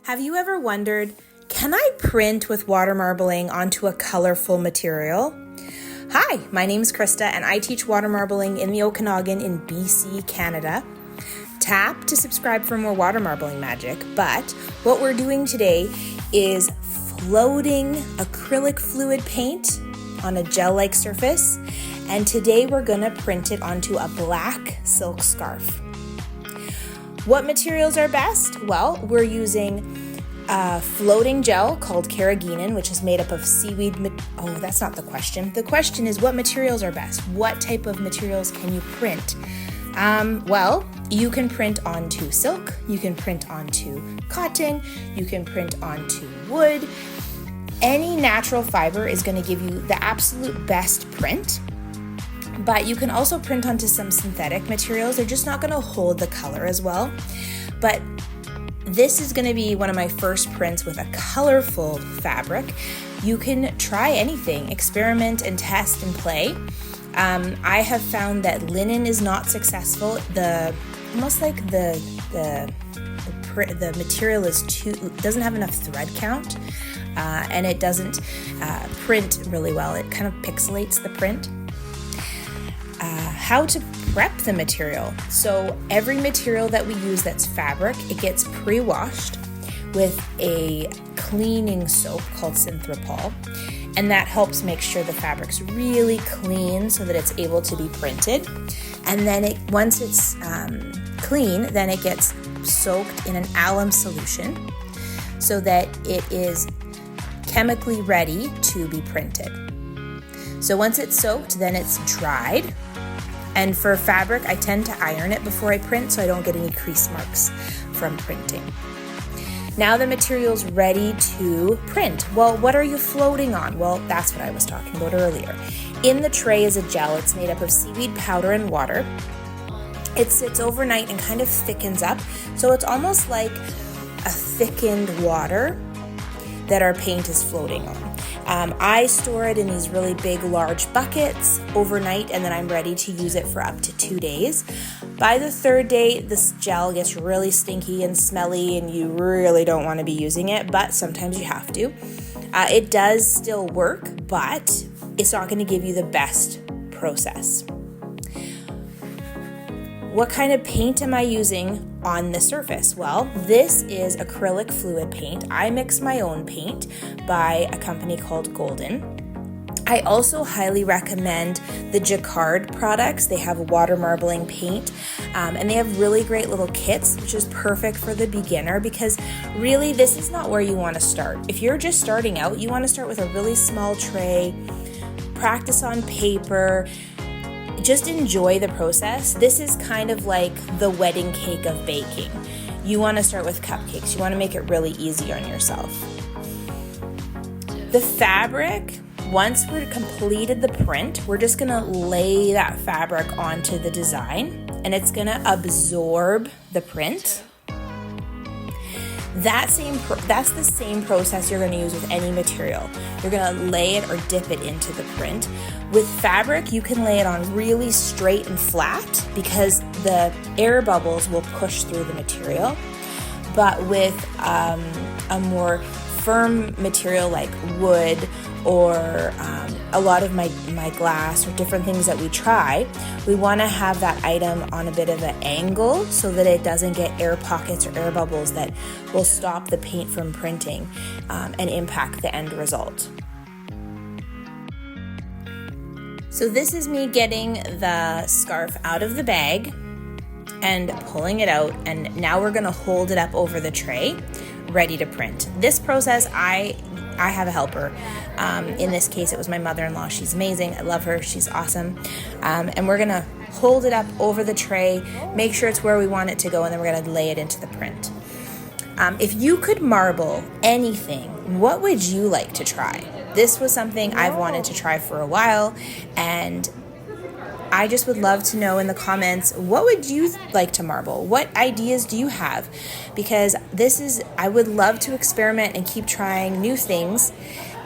Have you ever wondered, can I print with water marbling onto a colorful material? Hi, my name is Krista and I teach water marbling in the Okanagan in BC, Canada. Tap to subscribe for more water marbling magic, but what we're doing today is floating acrylic fluid paint on a gel-like surface, and today we're gonna print it onto a black silk scarf. What materials are best? Well, we're using a floating gel called carrageenan, which is made up of seaweed. Oh, that's not the question. The question is, what materials are best? What type of materials can you print? Well, you can print onto silk, you can print onto cotton, you can print onto wood. Any natural fiber is going to give you the absolute best print. But you can also print onto some synthetic materials. They're just not going to hold the color as well. But this is going to be one of my first prints with a colorful fabric. You can try anything, experiment and test and play. I have found that linen is not successful. The material is doesn't have enough thread count, and it doesn't print really well. It kind of pixelates the print. How to prep the material. So every material that we use that's fabric, it gets pre-washed with a cleaning soap called Synthropol, and that helps make sure the fabric's really clean so that it's able to be printed. And then once it's clean, then it gets soaked in an alum solution so that it is chemically ready to be printed. So once it's soaked, then it's dried. And for fabric, I tend to iron it before I print so I don't get any crease marks from printing. Now the material's ready to print. Well, what are you floating on? Well, that's what I was talking about earlier. In the tray is a gel. It's made up of seaweed powder and water. It sits overnight and kind of thickens up. So it's almost like a thickened water that our paint is floating on. I store it in these really big, large buckets overnight, and then I'm ready to use it for up to 2 days. By the third day, this gel gets really stinky and smelly, and you really don't want to be using it, but sometimes you have to. It does still work, but it's not going to give you the best process. What kind of paint am I using on the surface? Well, this is acrylic fluid paint. I mix my own paint by a company called Golden. I also highly recommend the Jacquard products. They have water marbling paint, and they have really great little kits, which is perfect for the beginner because really this is not where you want to start. If you're just starting out, you want to start with a really small tray, practice on paper, just enjoy the process. This is kind of like the wedding cake of baking. You want to start with cupcakes. You want to make it really easy on yourself. The fabric, once we've completed the print, we're just going to lay that fabric onto the design and it's going to absorb the print. That's the same process you're going to use with any material. You're going to lay it or dip it into the print. With fabric, you can lay it on really straight and flat because the air bubbles will push through the material. But with a more firm material like wood or a lot of my glass or different things that we try, we want to have that item on a bit of an angle so that it doesn't get air pockets or air bubbles that will stop the paint from printing and impact the end result. So this is me getting the scarf out of the bag and pulling it out, and now we're going to hold it up over the tray, ready to print. This process, I have a helper. In this case, it was my mother-in-law. She's amazing. I love her. She's awesome. And we're going to hold it up over the tray, make sure it's where we want it to go, and then we're going to lay it into the print. If you could marble anything, what would you like to try? This was something I've wanted to try for a while, and I just would love to know in the comments, what would you like to marble? What ideas do you have? Because I would love to experiment and keep trying new things.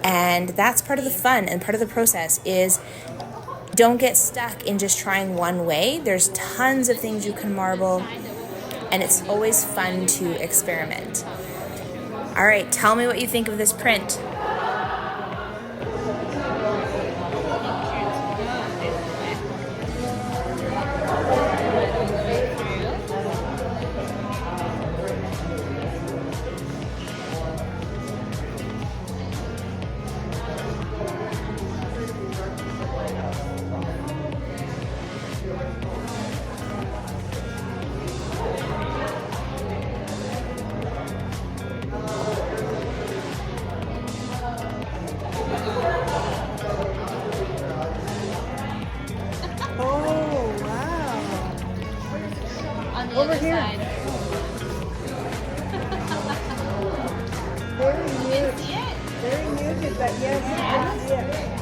And that's part of the fun and part of the process is don't get stuck in just trying one way. There's tons of things you can marble, and it's always fun to experiment. All right, tell me what you think of this print. Oh, wow. On the Over other here. side. Very You muted. see it? Very muted, but yes, you can see it.